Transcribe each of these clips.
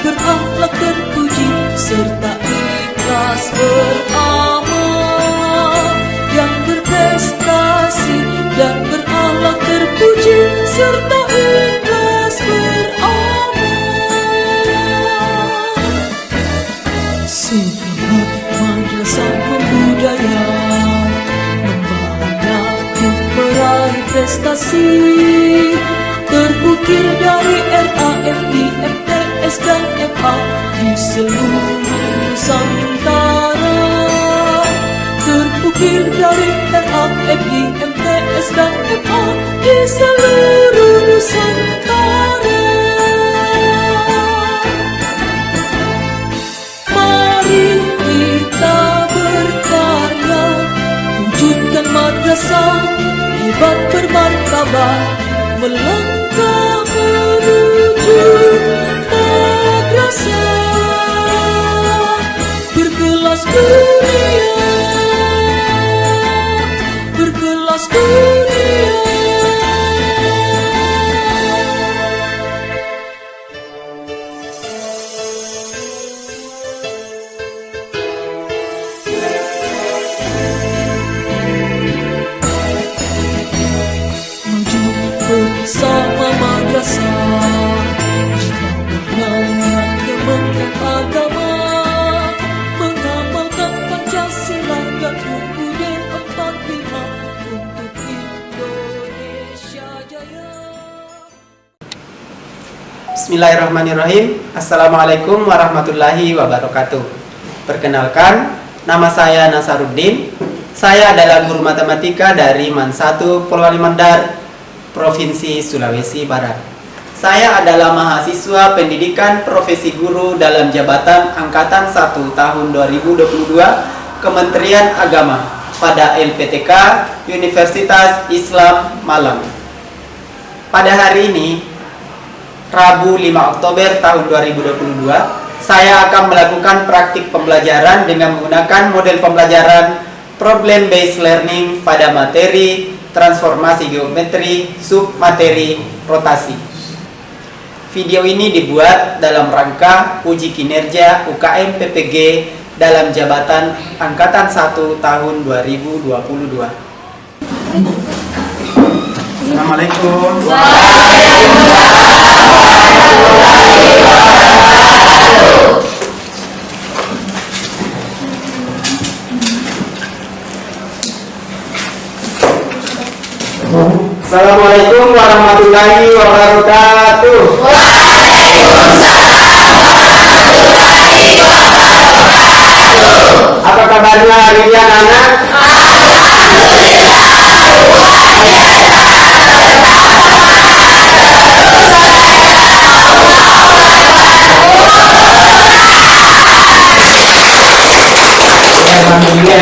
berakhlak terpuji serta ikhlas beramal, yang berprestasi dan berakhlak terpuji serta ikhlas beramal. Semangat madrasah membudaya, membina untuk meraih prestasi, terukir dari RAFI, MTS dan FA di seluruh Nusantara. Terukir dari RAFI, MTS dan FA di seluruh Nusantara. Mari kita berkarya, wujudkan madrasah hebat bermartabat, melangkah menuju madrasah berkelas dunia, berkelas dunia. Maju bersama madrasah, naungan Kementerian Agama, mengamalkan Pancasila dan UUD 45 untuk Indonesia Jaya. Bismillahirrahmanirrahim. Assalamualaikum warahmatullahi wabarakatuh. Perkenalkan, nama saya Nasaruddin. Saya adalah guru matematika dari MAN 1 Polewali Mandar, Provinsi Sulawesi Barat. Saya adalah mahasiswa pendidikan profesi guru dalam jabatan Angkatan 1 tahun 2022 Kementerian Agama pada LPTK Universitas Islam Malang. Pada hari ini, Rabu 5 Oktober tahun 2022, saya akan melakukan praktik pembelajaran dengan menggunakan model pembelajaran Problem Based Learning pada materi transformasi geometri submateri rotasi. Video ini dibuat dalam rangka uji kinerja UKM PPG dalam jabatan Angkatan 1 tahun 2022. Assalamualaikum. Assalamualaikum warahmatullahi wabarakatuh. Apa kabarnya hari ini anak-anak? Alhamdulillah,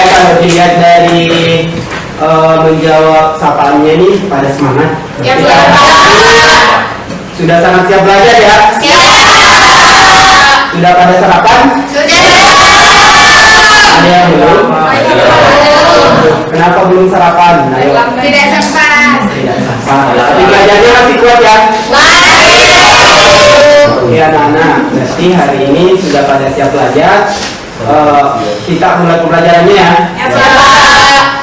kalau dilihat dari menjawab sapaannya ini pada semangat. Siap, Pak. Sudah sangat siap belajar ya? Siap. Sudah pada sarapan? Sudah. Ada yang belum? Kenapa belum sarapan? Ayo. Tidak sempat. Tidak sempat. Tapi belajarnya masih kuat ya? Oke anak-anak, berarti hari ini sudah pada siap belajar. Kita mulai pembelajarannya ya? Ya, Pak.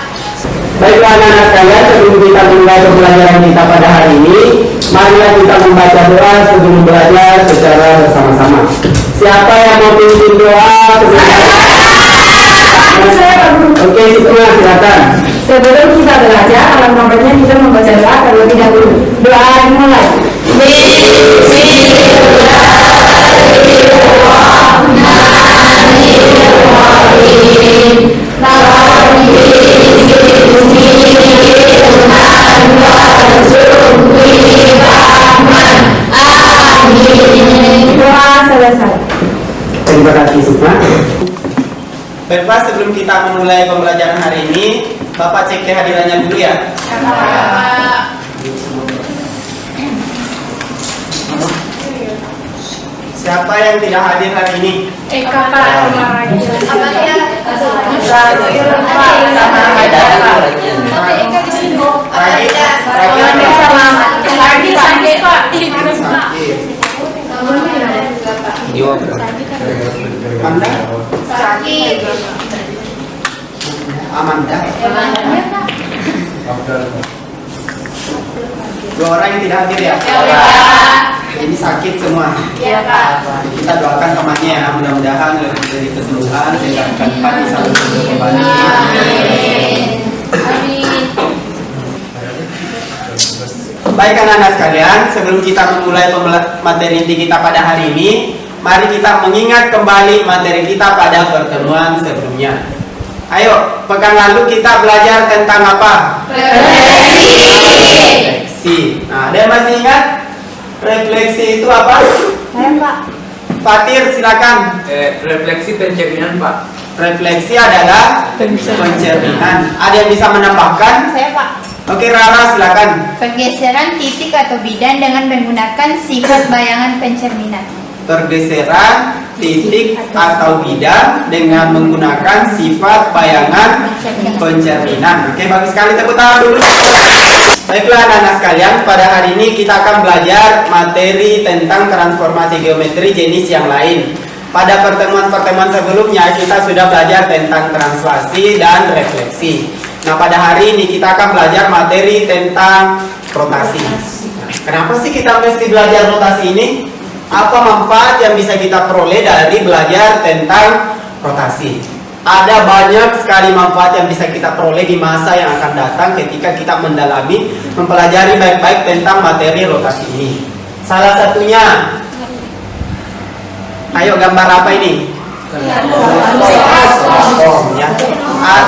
Baiklah anak-anak sekalian, sebelum kita mulai pembelajaran kita pada hari ini, marilah kita membaca doa sebelum belajar secara bersama-sama. Siapa yang mau pimpin doa sebelum Oke, semua silakan. Sebelum kita belajar, alangkah baiknya kita membaca doa terlebih dahulu. Doa dimulai. Doa selesai. Terima kasih Sukma. Baiklah, sebelum kita memulai pembelajaran hari ini, Bapak cek kehadirannya dulu ya. Siapa yang tidak hadir hari ini? Eka, Pak. Apa dia? Amanda? Sakit. Amanda? Iya, Pak. Dua orang yang tidak hadir ya? Ya, Pak. Ini sakit semua. Iya, Pak. Kita doakan temannya ya, mudah-mudahan lebih dari kesembuhan sehingga akan cepat bisa bekerja kembali. Amin. Amin. Baik anak-anak sekalian, sebelum kita memulai materi inti kita pada hari ini, mari kita mengingat kembali materi kita pada pertemuan sebelumnya. Ayo, pekan lalu kita belajar tentang apa? Refleksi. Nah, ada yang masih ingat? Refleksi itu apa? Saya, Pak. Fatir, silakan. Refleksi pencerminan, Pak. Refleksi adalah pencerminan. Ada yang bisa menambahkan? Saya, Pak. Oke, Rara, silakan. Pergeseran titik atau bidang dengan menggunakan sifat bayangan pencerminan. Pergeseran titik atau bidang dengan menggunakan sifat bayangan pencerminan. Oke, bagus sekali, tepuk tangan dulu. Baiklah anak-anak sekalian, pada hari ini kita akan belajar materi tentang transformasi geometri jenis yang lain. Pada pertemuan-pertemuan sebelumnya kita sudah belajar tentang translasi dan refleksi. Nah, pada hari ini kita akan belajar materi tentang rotasi. Kenapa sih kita mesti belajar rotasi ini? Apa manfaat yang bisa kita peroleh dari belajar tentang rotasi? Ada banyak sekali manfaat yang bisa kita peroleh di masa yang akan datang ketika kita mendalami, mempelajari baik-baik tentang materi rotasi ini. Salah satunya, ayo gambar apa ini? Ya.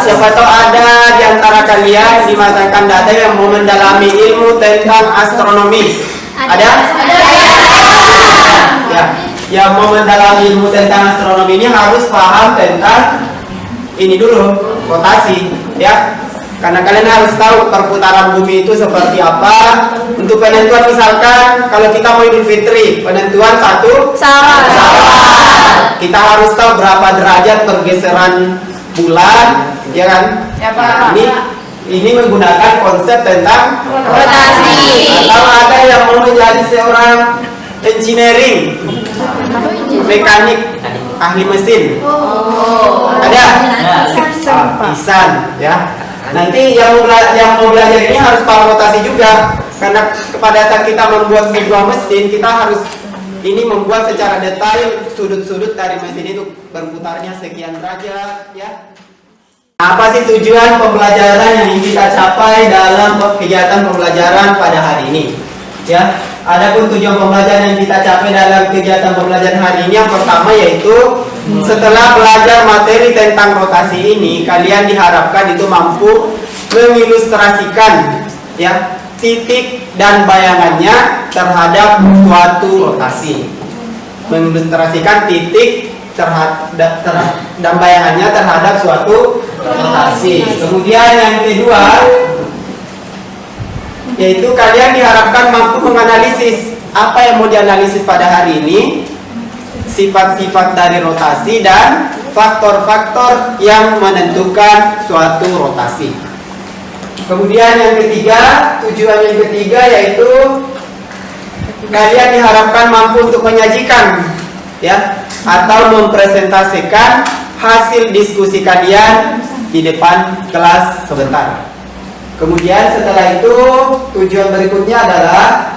Siapa tahu ada di antara kalian di masa yang akan datang yang mau mendalami ilmu tentang astronomi. Ada? Ya, yang mau mendalami ilmu tentang astronomi ini harus paham tentang ini dulu, rotasi, ya. Karena kalian harus tahu perputaran bumi itu seperti apa. Untuk penentuan misalkan kalau kita mau Idul Fitri, penentuan satu saat. Kita harus tahu berapa derajat pergeseran bulan, ya kan? Ya, Pak. Ini menggunakan konsep tentang Rotasi. Atau ada yang mau menjadi seorang engineering, mekanik, ahli mesin. Ada? Isan, ya. Nanti yang mau belajar ini harus paham rotasi juga, karena pada saat kita membuat sebuah mesin, kita harus ini membuat secara detail sudut-sudut dari mesin itu berputarnya sekian derajat, ya. Apa sih tujuan pembelajaran yang ingin kita capai dalam kegiatan pembelajaran pada hari ini? Ya, adapun tujuan pembelajaran yang kita capai dalam kegiatan pembelajaran hari ini yang pertama yaitu setelah belajar materi tentang rotasi ini, kalian diharapkan itu mampu mengilustrasikan ya titik dan bayangannya terhadap suatu rotasi. Mengilustrasikan titik dan bayangannya terhadap suatu rotasi. Kemudian yang kedua yaitu kalian diharapkan mampu menganalisis apa yang mau dianalisis pada hari ini, sifat-sifat dari rotasi dan faktor-faktor yang menentukan suatu rotasi. Kemudian yang ketiga, tujuan yang ketiga yaitu kalian diharapkan mampu untuk menyajikan ya atau mempresentasikan hasil diskusi kalian di depan kelas sebentar. Kemudian setelah itu tujuan berikutnya adalah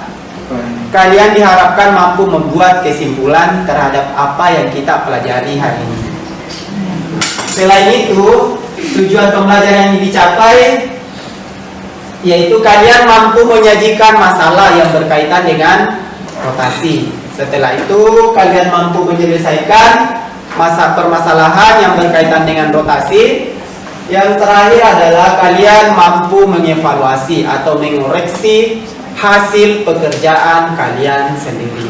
kalian diharapkan mampu membuat kesimpulan terhadap apa yang kita pelajari hari ini. Selain itu, tujuan pembelajaran yang dicapai yaitu kalian mampu menyajikan masalah yang berkaitan dengan rotasi. Setelah itu kalian mampu menyelesaikan permasalahan yang berkaitan dengan rotasi. Yang terakhir adalah kalian mampu mengevaluasi atau mengoreksi hasil pekerjaan kalian sendiri.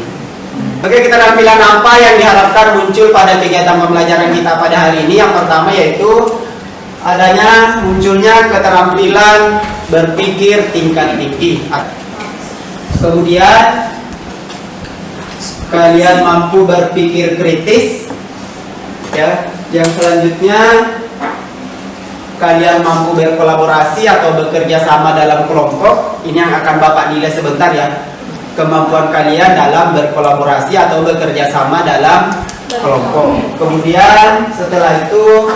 Oke, kita tampilan apa yang diharapkan muncul pada kegiatan pembelajaran kita pada hari ini. Yang pertama yaitu adanya munculnya keterampilan berpikir tingkat tinggi. Kemudian kalian mampu berpikir kritis. Ya, yang selanjutnya kalian mampu berkolaborasi atau bekerja sama dalam kelompok. Ini yang akan Bapak nilai sebentar ya. kemampuan kalian dalam berkolaborasi atau bekerja sama dalam kelompok. Kemudian setelah itu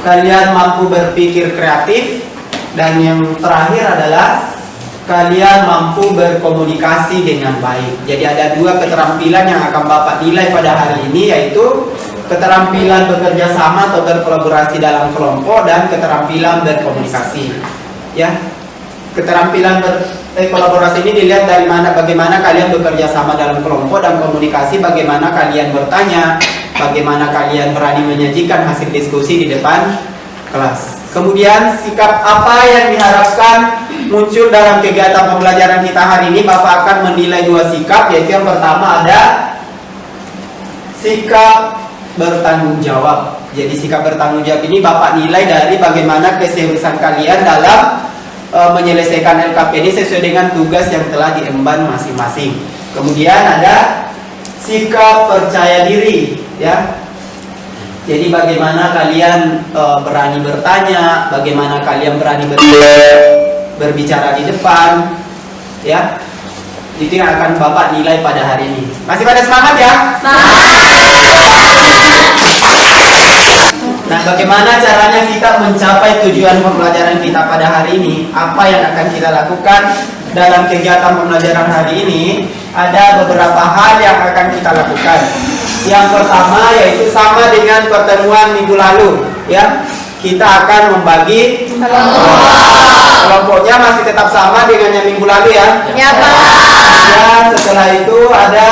kalian mampu berpikir kreatif, dan yang terakhir adalah kalian mampu berkomunikasi dengan baik. Jadi ada dua keterampilan yang akan Bapak nilai pada hari ini, yaitu keterampilan bekerja sama atau berkolaborasi dalam kelompok dan keterampilan berkomunikasi. Ya, keterampilan berkolaborasi ini dilihat dari mana, bagaimana kalian bekerja sama dalam kelompok, dan komunikasi bagaimana kalian bertanya, bagaimana kalian berani menyajikan hasil diskusi di depan kelas. Kemudian sikap apa yang diharapkan muncul dalam kegiatan pembelajaran kita hari ini? Bapak akan menilai dua sikap, yaitu yang pertama ada sikap bertanggung jawab. Jadi sikap bertanggung jawab ini Bapak nilai dari bagaimana keseriusan kalian dalam menyelesaikan LKPD sesuai dengan tugas yang telah diemban masing-masing. Kemudian ada sikap percaya diri, ya. Jadi bagaimana kalian berani bertanya, bagaimana kalian berani berbicara di depan, ya. Itu yang akan Bapak nilai pada hari ini. Masih pada semangat ya? Nah, bagaimana caranya kita mencapai tujuan pembelajaran kita pada hari ini? Apa yang akan kita lakukan dalam kegiatan pembelajaran hari ini? Ada beberapa hal yang akan kita lakukan. Yang pertama yaitu sama dengan pertemuan minggu lalu, ya. Kita akan membagi kelompoknya masih tetap sama dengan yang minggu lalu, ya. Ya, Pak. Dan setelah itu ada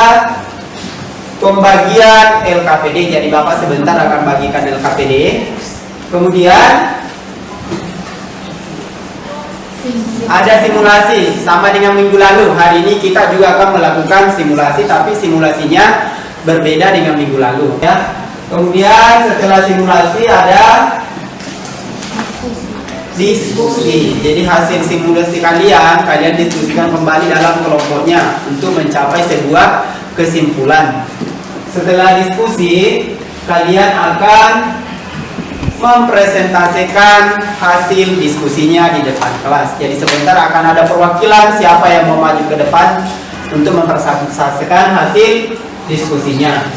pembagian LKPD. Jadi Bapak sebentar akan bagikan LKPD. Kemudian ada simulasi sama dengan minggu lalu. Hari ini kita juga akan melakukan simulasi, tapi simulasinya berbeda dengan minggu lalu, ya. Kemudian setelah simulasi ada diskusi. Jadi hasil simulasi kalian diskusikan kembali dalam kelompoknya untuk mencapai sebuah kesimpulan. Setelah diskusi, kalian akan mempresentasikan hasil diskusinya di depan kelas. Jadi sebentar akan ada perwakilan siapa yang mau maju ke depan untuk mempresentasikan hasil diskusinya.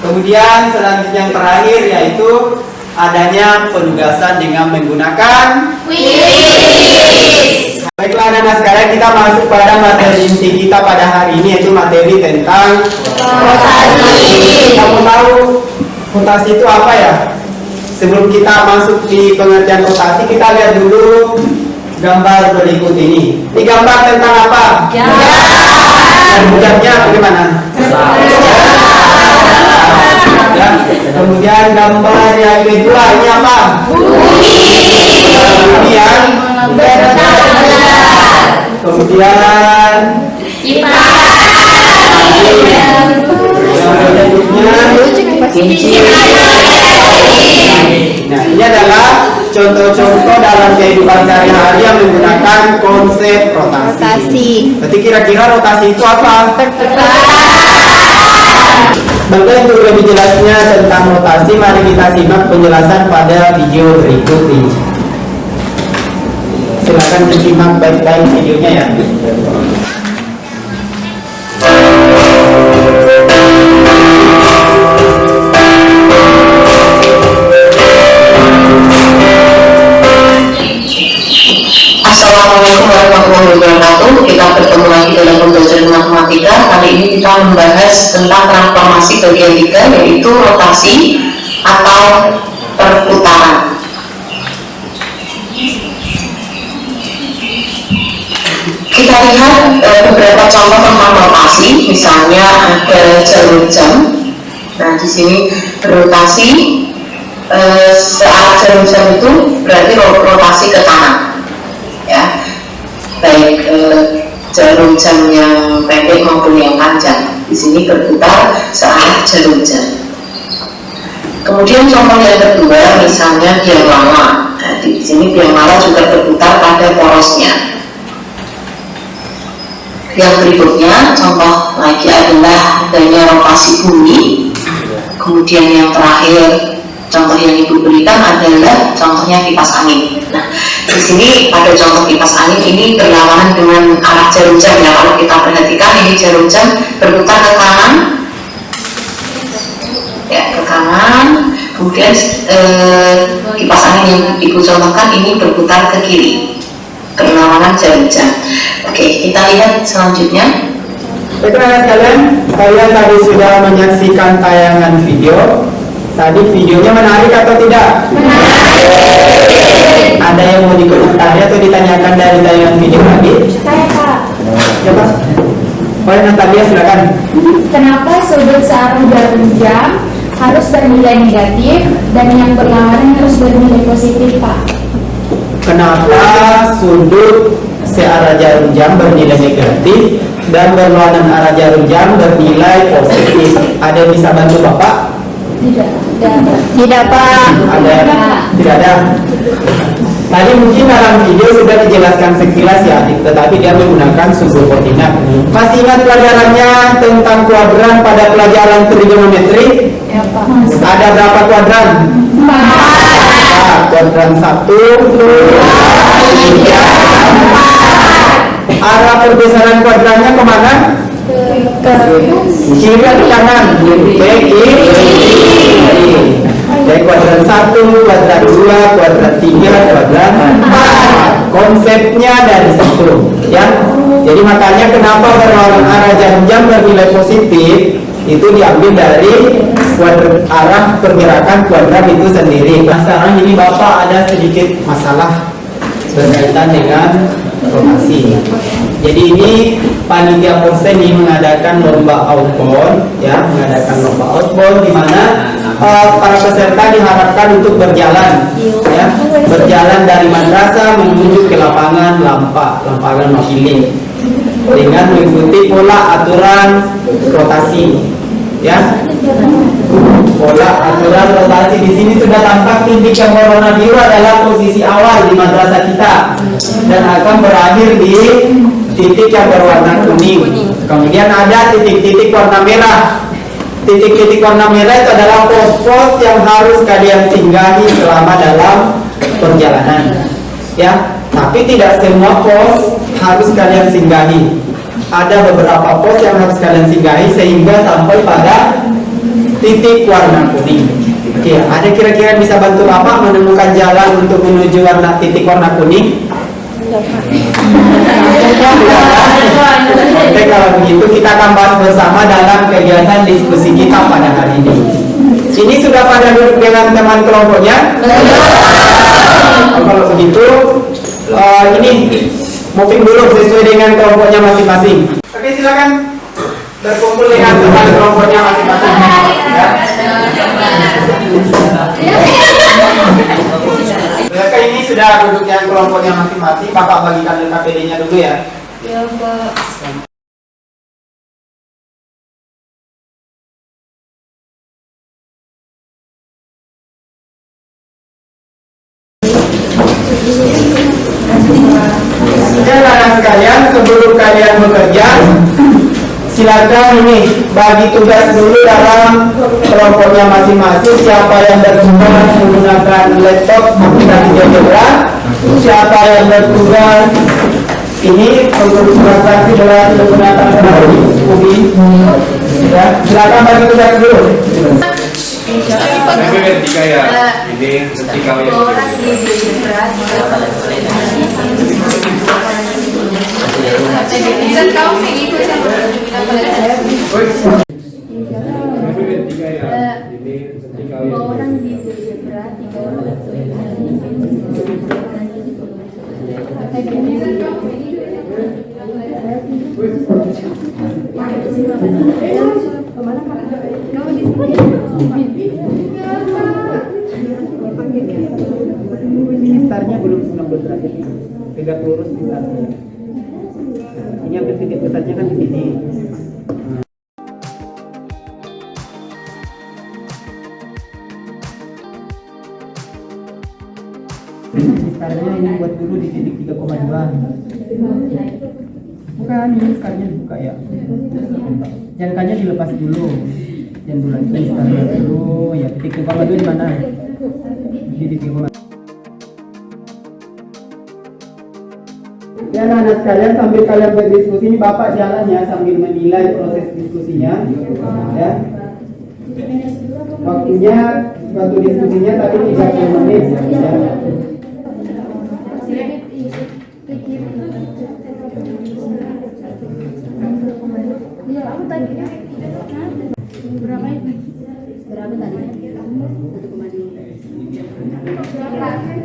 Kemudian selanjutnya yang terakhir yaitu adanya penugasan dengan menggunakan quiz. Baiklah anak-anak sekalian, kita masuk pada materi inti kita pada hari ini, yaitu materi tentang rotasi. Kamu tahu rotasi itu apa ya? Sebelum kita masuk di pengertian rotasi, kita lihat dulu gambar berikut ini. Ini gambar tentang apa? Dan bukannya bagaimana? Ya. Kemudian gambar yang kedua ini apa? Kemudian nah, ini adalah contoh-contoh dalam kehidupan sehari-hari yang menggunakan konsep rotasi. Berarti kira-kira rotasi itu apa? Baiklah, untuk lebih jelasnya tentang rotasi, mari kita simak penjelasan pada video berikut ini. Silakan disimak baik-baik videonya ya. Assalamualaikum warahmatullahi wabarakatuh. Kita bertemu lagi dalam pembelajaran matematika. Kali ini kita membahas tentang transformasi bagian 3, yaitu rotasi atau perputaran. Kita lihat beberapa contoh tentang rotasi. Misalnya ada jalur jam. Nah, di sini berrotasi saat jalur jam itu berarti rotasi ke kanan. Ya, baik jalur jam yang pendek maupun yang panjang di sini berputar saat jalur jam. Kemudian contoh yang kedua, misalnya biang lala. Nah, di sini biang lala juga berputar pada porosnya. Yang berikutnya contoh lagi adalah adanya rotasi bumi. Kemudian yang terakhir contoh yang Ibu berikan adalah contohnya kipas angin. Nah, Di sini pada contoh kipas angin ini berlawanan dengan arah jarum jam ya. Kalau kita perhatikan ini jarum jam berputar ke kanan, ya ke kanan. Kemudian kipas angin yang ibu contohkan ini berputar ke kiri, berlawanan jarum jam. Oke, kita lihat selanjutnya. Rekan-rekan sekalian, kalian tadi sudah menyaksikan tayangan video. Tadi videonya menarik atau tidak? Menarik. Ada yang mau dikomentari atau ditanyakan dari tayangan video tadi? Saya Kak. Ya Pak. Boleh Natalia silakan. Kenapa sudut searah jarum jam harus bernilai negatif dan yang berlawanan harus bernilai positif, Pak? Kenapa sudut searah jarum jam bernilai negatif dan berlawanan arah jarum jam bernilai positif? Ada yang bisa bantu Bapak? Tidak, Pak. Ada? Tidak ada. Tadi mungkin dalam video sudah dijelaskan sekilas ya, tetapi dia menggunakan sumber koordinat. Masih ingat pelajarannya tentang kuadran pada pelajaran trigonometri? Ya, Pak. Ada berapa kuadran? 4. Kuadran 1, 2, 3, 4. Arah perbesaran kuadrannya kemana? Kiri atau kanan? Ke kiri. Dari kuadran 1, kuadran 2, kuadran 3, kuadran 4. Konsepnya dari situ, ya. Jadi makanya kenapa berlawanan arah jarum jam bernilai positif itu diambil dari arah pergerakan kuadran itu sendiri. Nah, sekarang ini Bapak ada sedikit masalah berkaitan dengan rotasi. Jadi ini panitia Porsen ini mengadakan lomba outbound, ya, mengadakan lomba outbound di mana para peserta diharapkan untuk berjalan, ya, berjalan dari madrasah menuju ke lapangan lapangan Mapili dengan mengikuti pola aturan rotasi, ya. Pola aturan rotasi di sini sudah tampak titik yang berwarna biru adalah posisi awal di madrasah kita dan akan berakhir di titik yang berwarna kuning. Kemudian ada titik-titik warna merah. Titik-titik warna merah itu adalah pos-pos yang harus kalian singgahi selama dalam perjalanan, ya. Tapi tidak semua pos harus kalian singgahi. Ada beberapa pos yang harus kalian singgahi sehingga sampai pada titik warna kuning. Oke, ada kira-kira bisa bantu Bapak menemukan jalan untuk menuju titik warna kuning? Oke, kalau begitu kita akan bahas bersama dalam kegiatan diskusi kita pada hari ini. Ini sudah pada duduk dengan teman kelompoknya? Kalau begitu, ini moving dulu sesuai dengan kelompoknya masing-masing. Oke, silakan berkumpul dengan teman kelompoknya masing-masing. Ya. Mereka ini sudah duduk yang kelompoknya masing-masing. Bapak bagikan KPD-nya dulu ya. Ya, Pak. Saudara sekalian, sebelum kalian bekerja, silakan ini bagi tugas dulu dalam kelompoknya masing-masing. Siapa yang bertugas menggunakan laptop aplikasi GeoGebra, siapa yang bertugas ini untuk transaksi dengan menggunakan Ubi, ya, silakan bagi tugas dulu. Tapi ketika ya, ini ketika ya. Startnya belum 90 derajat, tegak lurus di startnya. Ini ambil titik pusatnya kan di sini. Startnya ini buat dulu di titik 3,2. Bukan, ini startnya dibuka ya. Jangkanya dilepas dulu. Jangan dulu lagi startnya dulu. Ya, titik 3,2 di mana? Di titik 3,2. Ya anak-anak sekalian, sambil kalian berdiskusi ini Bapak jalan ya sambil menilai proses diskusinya. Ya. Waktu diskusinya tadi 30 menit ya.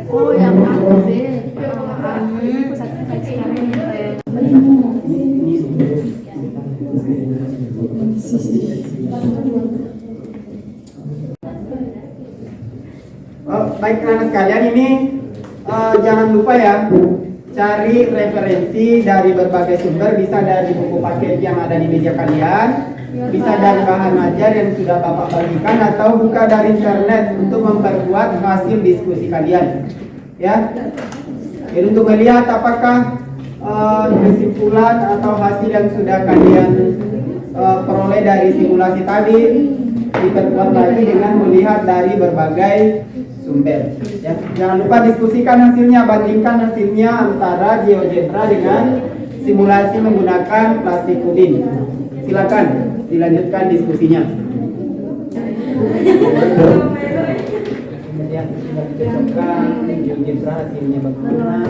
Oh, yang aku Baik anak sekalian, ini jangan lupa ya cari referensi dari berbagai sumber, bisa dari buku paket yang ada di meja kalian, bisa dari bahan ajar yang sudah Bapak bagikan, atau buka dari internet untuk memperkuat hasil diskusi kalian. Ya, jadi untuk melihat apakah kesimpulan atau hasil yang sudah kalian peroleh dari simulasi tadi diperkuat lagi dengan melihat dari berbagai sumber. Ya, jangan lupa diskusikan hasilnya, bandingkan hasilnya antara GeoGebra dengan simulasi menggunakan plastik kubin. Silakan dilanjutkan diskusinya. Kemudian sudah dicocokkan GeoGebra hasilnya bagaimana.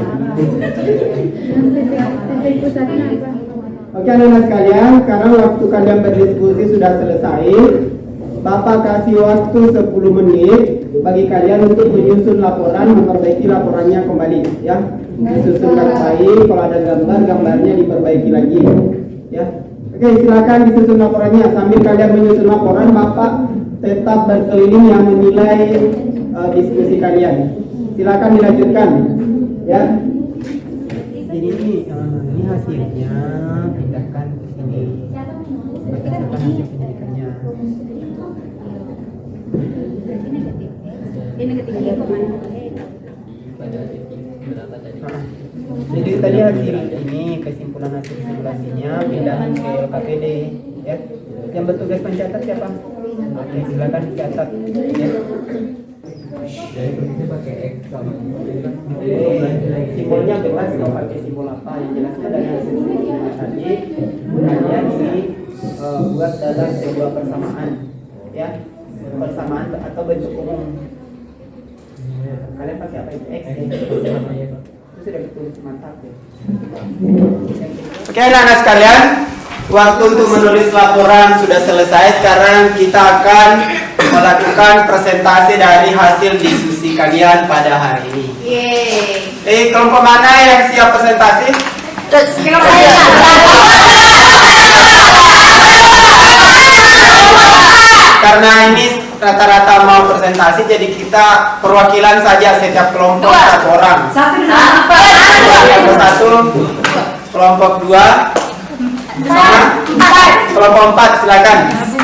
Oke anak-anak sekalian, sekarang waktu kalian berdiskusi sudah selesai. Bapak kasih waktu 10 menit bagi kalian untuk menyusun laporan, memperbaiki laporannya kembali ya. Disusun baik, kalau ada gambarnya diperbaiki lagi ya. Oke, silakan disusun laporannya. Sambil kalian menyusun laporan, Bapak tetap berkeliling yang menilai diskusi kalian. Silakan dilanjutkan ya. Ini hasilnya, pindahkan ke sini berdasarkan hasil penyidikannya. Jadi tadi hasil ini, kesimpulan hasil simulasinya pindahan ke KPD ya. Yang bertugas mencatat siapa? Oke, silakan dicatat ya. Simbolnya bebas mau pakai simbol apa, yang jelasnya dari hasil simulasi tadi kalian buat dalam sebuah persamaan ya, persamaan atau bentuk umum. Kalian pakai apa itu? X ya? Itu sudah betul, mantap ya. Oke anak-anak sekalian, waktu untuk menulis laporan sudah selesai. Sekarang kita akan melakukan presentasi dari hasil diskusi kalian pada hari ini. Kelompok mana yang siap presentasi? Karena ini rata-rata mau presentasi, jadi kita perwakilan saja setiap kelompok 1 orang. Kelompok 1, kelompok 2, kelompok 4 silakan.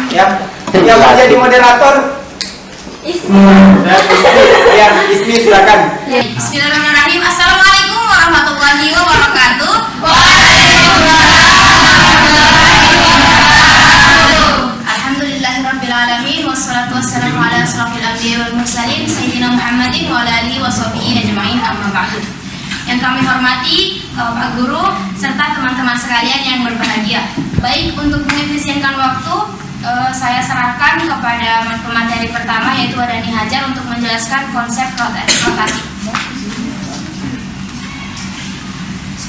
Ya, yang mau jadi moderator. Ya, Ismi silakan. Bismillahirrahmanirrahim. Assalamualaikum warahmatullahi wabarakatuh. Alhamdulillahirrabbilalamin. Wassalatu wassalamu ala asrafil anbiya wal mursalin Sayyidina Muhammadin wa ala alihi wa sahbihi ajma'in, amma ba'du. Yang kami hormati Pak Guru serta teman-teman sekalian yang berbahagia. Baik, untuk mengefisienkan waktu, saya serahkan kepada pemateri pertama, yaitu Wadani Hajar, untuk menjelaskan konsep rotasi.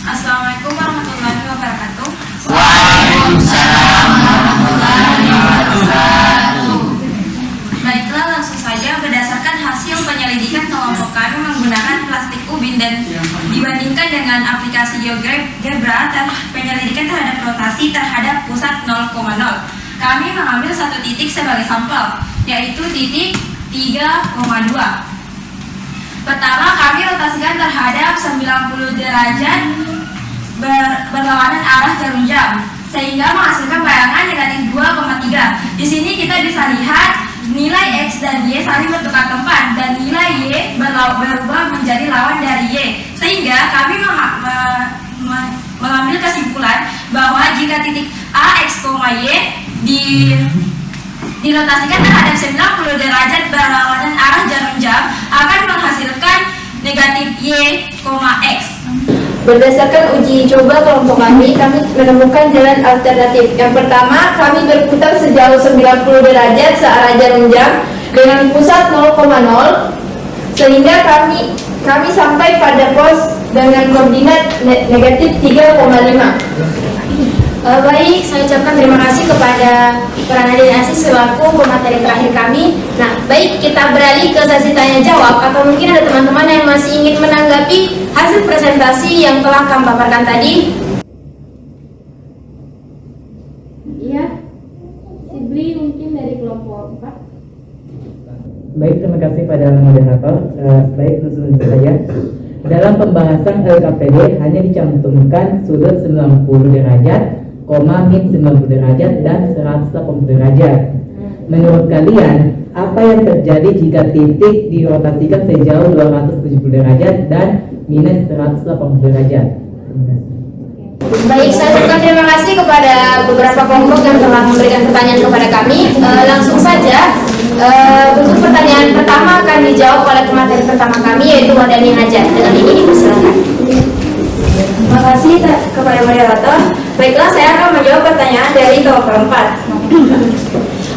Assalamualaikum warahmatullahi wabarakatuh. Waalaikumsalam warahmatullahi wabarakatuh. Baiklah, langsung saja. Berdasarkan hasil penyelidikan kelompok kami menggunakan plastik ubin dan dibandingkan dengan aplikasi GeoGebra, penyelidikan terhadap rotasi terhadap pusat 0,0. Kami mengambil satu titik sebagai sampel, yaitu titik 3,2. Pertama, kami rotasikan terhadap 90 derajat berlawanan arah jarum jam, sehingga menghasilkan bayangan negatif 2,3. Di sini kita bisa lihat nilai X dan Y saling bertukar tempat, dan nilai Y berubah menjadi lawan dari Y, sehingga kami mengambil kesimpulan bahwa jika titik A, X, Y dirotasikan terhadap 90 derajat berlawanan arah jarum jam, akan menghasilkan negatif Y, X. Berdasarkan uji coba kelompok kami menemukan jalan alternatif. Yang pertama, kami berputar sejauh 90 derajat searah jarum jam dengan pusat 0,0 sehingga kami sampai pada pos dengan koordinat negatif 3,5. Baik, saya ucapkan terima kasih kepada Pranadi Asis selaku pemateri terakhir kami. Nah, baik, kita beralih ke sesi tanya jawab, atau mungkin ada teman-teman yang masih ingin menanggapi hasil presentasi yang telah kami paparkan tadi. Iya, Sibli mungkin dari kelompok 4. Baik, terima kasih pada moderator. Baik, menurut saya, dalam pembahasan LKPD hanya dicantumkan sudut 90 derajat, min 90 derajat, dan 180 derajat. Menurut kalian, apa yang terjadi jika titik dirotasikan sejauh 270 derajat dan minus 180 derajat? Terima kasih. Baik, saya ucapkan terima kasih kepada beberapa kelompok yang telah memberikan pertanyaan kepada kami. Langsung saja, untuk pertanyaan pertama akan dijawab oleh pemateri pertama kami, yaitu Wadani Hajar. Dengan ini dipersilakan. Terima kasih kepada moderator. Baiklah, saya akan menjawab pertanyaan dari kelompok 4.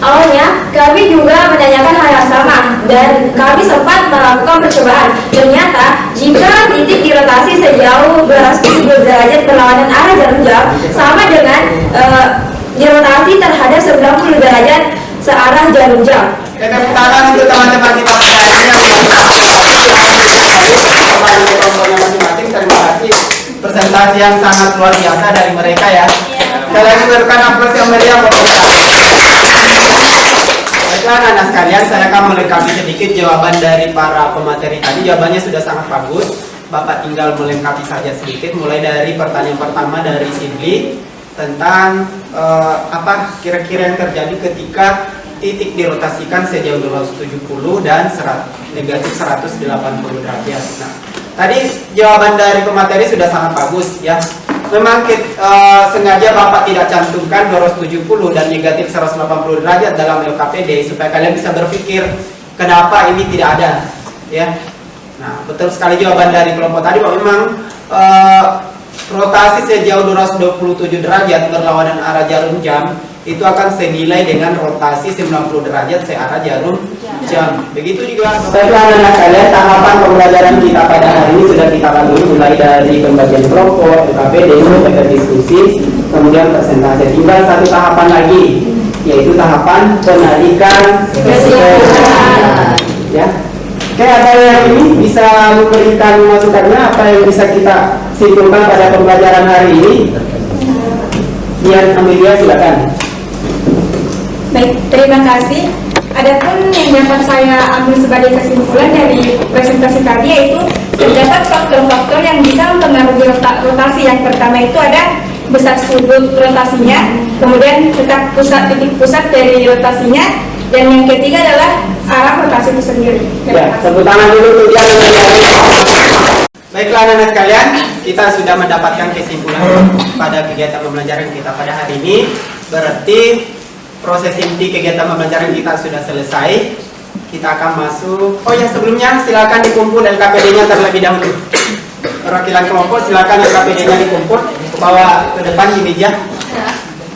Awalnya, kami juga menanyakan hal yang sama dan kami sempat melakukan percobaan. Ternyata, jika titik dirotasi sejauh 270 derajat berlawanan arah jarum jam sama dengan dirotasi terhadap 90 derajat searah jarum jam. Tepuk tangan untuk teman-teman kita pada hari ini yang masing-masing. Terima kasih presentasi yang sangat luar biasa dari mereka ya. Sekali lagi berikan aplaus yang meriah buat mereka. Baiklah anak-anak sekalian, saya akan melengkapi sedikit jawaban dari para pemateri tadi. Jawabannya sudah sangat bagus. Bapak tinggal melengkapi saja sedikit, mulai dari pertanyaan pertama dari Sibli tentang apa kira-kira yang terjadi ketika titik dirotasikan sejauh 270 dan negatif 180 derajat. Nah, tadi jawaban dari pemateri sudah sangat bagus ya. Memang sengaja Bapak tidak cantumkan 270 dan negatif 180 derajat dalam LKPD supaya kalian bisa berpikir kenapa ini tidak ada ya. Nah, betul sekali jawaban dari kelompok tadi bahwa memang rotasi sejauh 227 derajat berlawanan arah jarum jam itu akan senilai dengan rotasi 90 derajat searah jarum jam. Begitu juga. Baiklah anak-anak sekalian, tahapan pembelajaran kita pada hari ini sudah kita lalui mulai dari pembagian kelompok, LKPD, sampai ke diskusi, kemudian presentasi. Tinggal satu tahapan lagi, yaitu tahapan penarikan kesimpulan. Ya. Oke, ada yang ini bisa memberikan masukannya apa yang bisa kita simpulkan pada pembelajaran hari ini? Biar Amelia silakan. Baik, terima kasih. Adapun yang dapat saya ambil sebagai kesimpulan dari presentasi tadi yaitu terdapat faktor-faktor yang bisa mempengaruhi rotasi. Yang pertama itu ada besar sudut rotasinya, kemudian titik pusat dari rotasinya, dan yang ketiga adalah arah rotasi itu sendiri. Ya, tepuk tangan dulu untuk dia. Baiklah anak-anak sekalian, kita sudah mendapatkan kesimpulan pada kegiatan pembelajaran kita pada hari ini. Berarti proses inti kegiatan pembelajaran kita sudah selesai. Kita akan masuk. Oh ya, sebelumnya silakan dikumpul LKPD-nya terlebih dahulu. Perwakilan kelompok silakan LKPD-nya dikumpul, bawa ke depan di meja.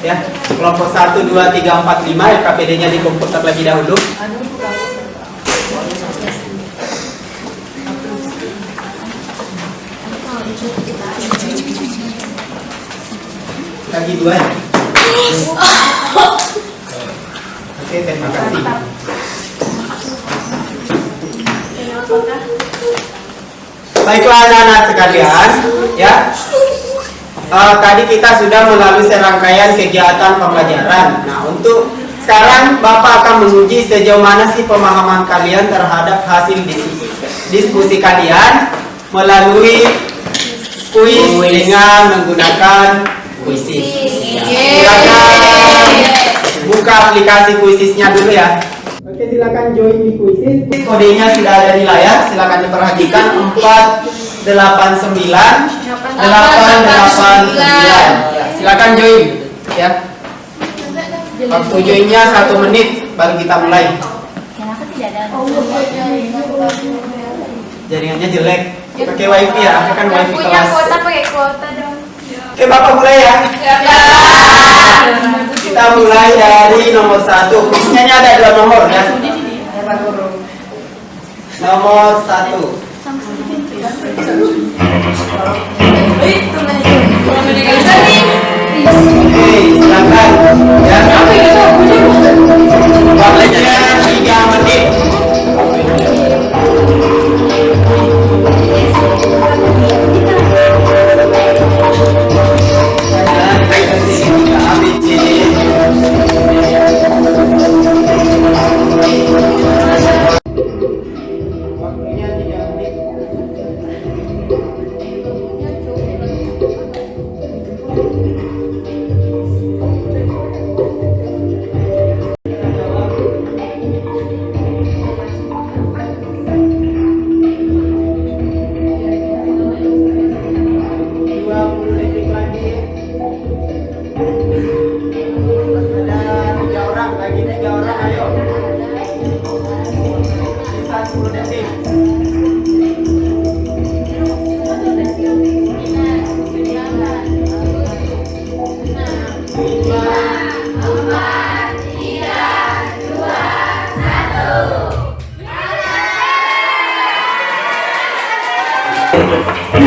Ya, kelompok 1, 2, 3, 4, 5 LKPD-nya dikumpul terlebih dahulu. Lagi 2 ya. Oke, terima kasih. Baiklah anak-anak sekalian, ya. Tadi kita sudah melalui serangkaian kegiatan pembelajaran. Nah, untuk sekarang Bapak akan menguji sejauh mana sih pemahaman kalian terhadap hasil diskusi kalian melalui kuis dengan menggunakan kuisis. Silakan buka aplikasi kuisisnya dulu ya. Oke, silakan join di kuisis. Kodenya sudah ada di layar. Silakan diperhatikan 489 889. Silakan join ya. Waktu joinnya 1 menit baru kita mulai. Kenapa tidak ada? Jaringannya jelek. Pakai wifi ya, kan wifi Punya kelas. kuota pakai kuota dong. Oke, Bapak mulai ya. Kita mulai dari nomor 1. Kuisnya ada 2 nomor ya. Nomor 1. Oke, silakan. Ya. Waktunya 3 menit. Waktunya 3 menit.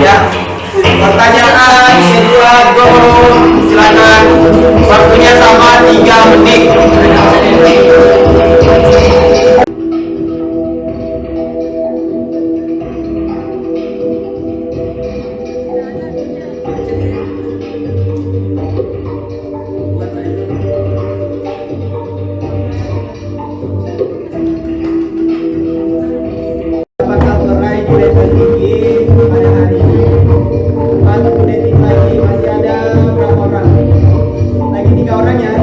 Ya, pertanyaan kedua, go. Silakan. Waktunya sama 3 menit. Apakah meraih nilai tertinggi pada hari ini? 40 detik lagi, masih ada berapa orang? Lagi 3 orang ya?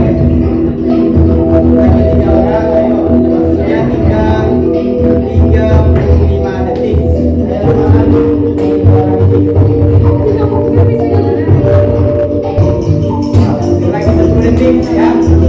Lagi 3 orang, ayo. Waktunya 35 detik. Ayo, semangat. Lagi 10 detik ya. 10.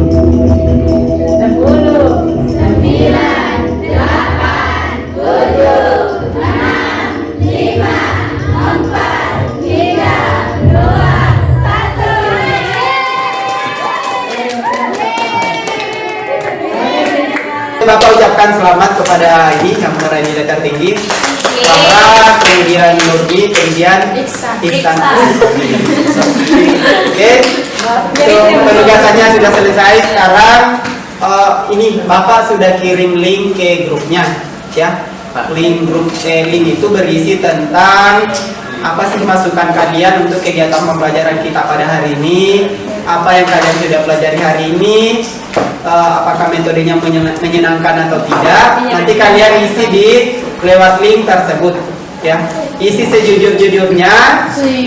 Bapak ucapkan selamat kepada Agi yang meraih nilai tertinggi. Sarah, kemudian Nurdi, kemudian Iksan. Oke, penugasannya sudah selesai. Sekarang ini Bapak sudah kirim link ke grupnya, ya. Link itu berisi tentang apa sih masukan kalian untuk kegiatan pembelajaran kita pada hari ini, apa yang kalian sudah pelajari hari ini, apakah metodenya menyenangkan atau tidak. Nanti kalian isi di lewat link tersebut, ya. Isi sejujur-jujurnya,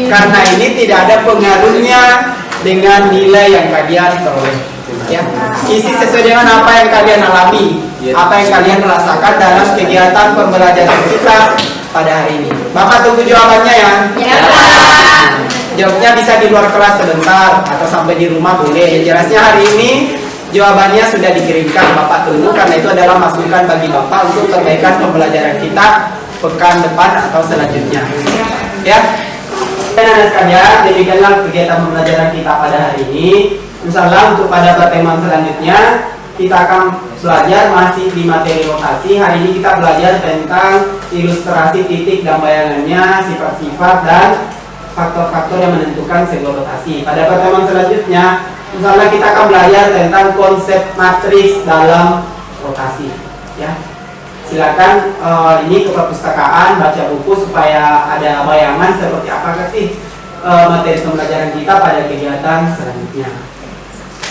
karena ini tidak ada pengaruhnya dengan nilai yang kalian peroleh, ya. Isi sesuai dengan apa yang kalian alami, apa yang kalian rasakan dalam kegiatan pembelajaran kita pada hari ini. Bapak tunggu jawabannya ya. Jawabnya bisa di luar kelas sebentar atau sampai di rumah boleh. Yang jelasnya hari ini jawabannya sudah dikirimkan, Bapak tunggu karena itu adalah masukan bagi Bapak untuk perbaikan pembelajaran kita pekan depan atau selanjutnya. Ya. Dan anak sekalian, demikianlah kegiatan pembelajaran kita pada hari ini. Insyaallah untuk pada pertemuan selanjutnya kita akan belajar masih di materi rotasi. Hari ini kita belajar tentang ilustrasi titik dan bayangannya, sifat-sifat dan faktor-faktor yang menentukan sebuah rotasi. Pada pertemuan selanjutnya, insyaallah kita akan belajar tentang konsep matriks dalam rotasi. Ya, silakan ini ke perpustakaan baca buku supaya ada bayangan seperti apa sih materi pembelajaran kita pada kegiatan selanjutnya.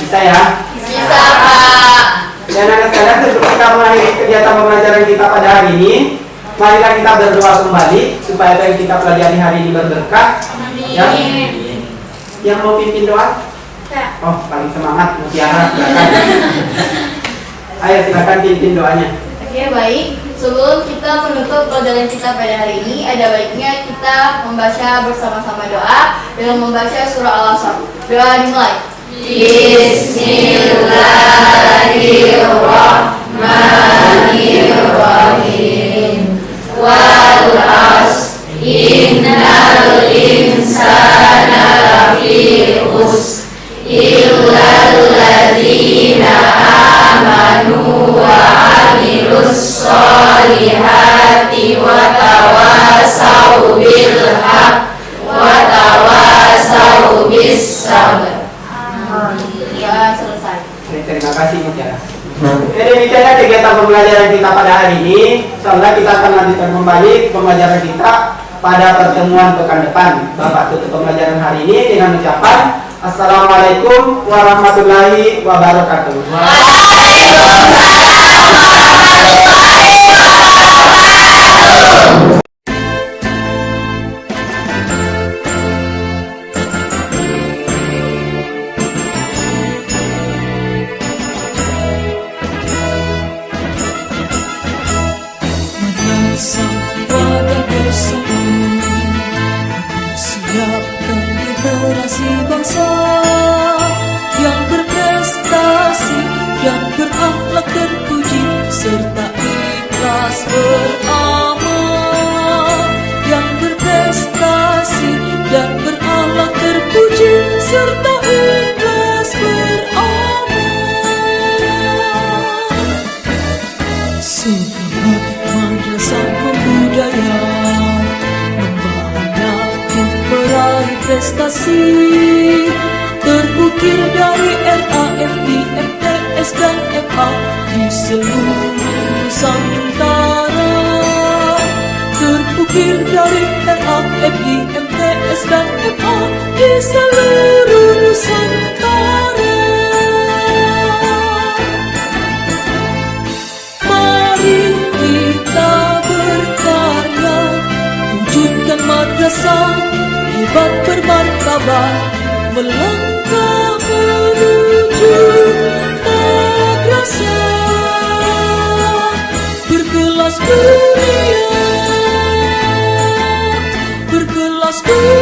Bisa ya? Bisa, Pak. Dan anak sekalian, sebelum kita mengakhiri kegiatan pembelajaran kita pada hari ini, marilah kita berdoa kembali supaya apa yang kita pelajari hari ini berberkah. Ya. Yang mau pimpin doa? Oh, paling semangat Mutiara, silakan. Ayo silakan pimpin doanya. Oke, baik. Sebelum kita menutup pelajaran kita pada hari ini, ada baiknya kita membaca bersama-sama doa dengan membaca surah Al-Asr. Doa dimulai. Bismillahirrahmanirrahim. Wal 'asr pembelajaran kita pada hari ini. Insyaallah kita akan lanjutkan kembali pembelajaran kita pada pertemuan pekan depan. Bapak tutup pembelajaran hari ini dengan ucapan Assalamualaikum warahmatullahi wabarakatuh. Madrasah pada bersama, siapkan generasi bangsa yang berprestasi, yang berakhlak terpuji, serta ikhlas beramal. Yang berprestasi dan berakhlak terpuji, serta ikhlas beramal. Semangat madrasah membudaya, membahana untuk meraih prestasi, terukir dari RAFI, MTS dan MA di seluruh Nusantara. Terukir dari RAFI, MTS dan MA di seluruh Nusantara. Mari kita berkarya, wujudkan madrasah hebat bermartabat, melangkah menuju madrasah berkelas dunia, berkelas dunia.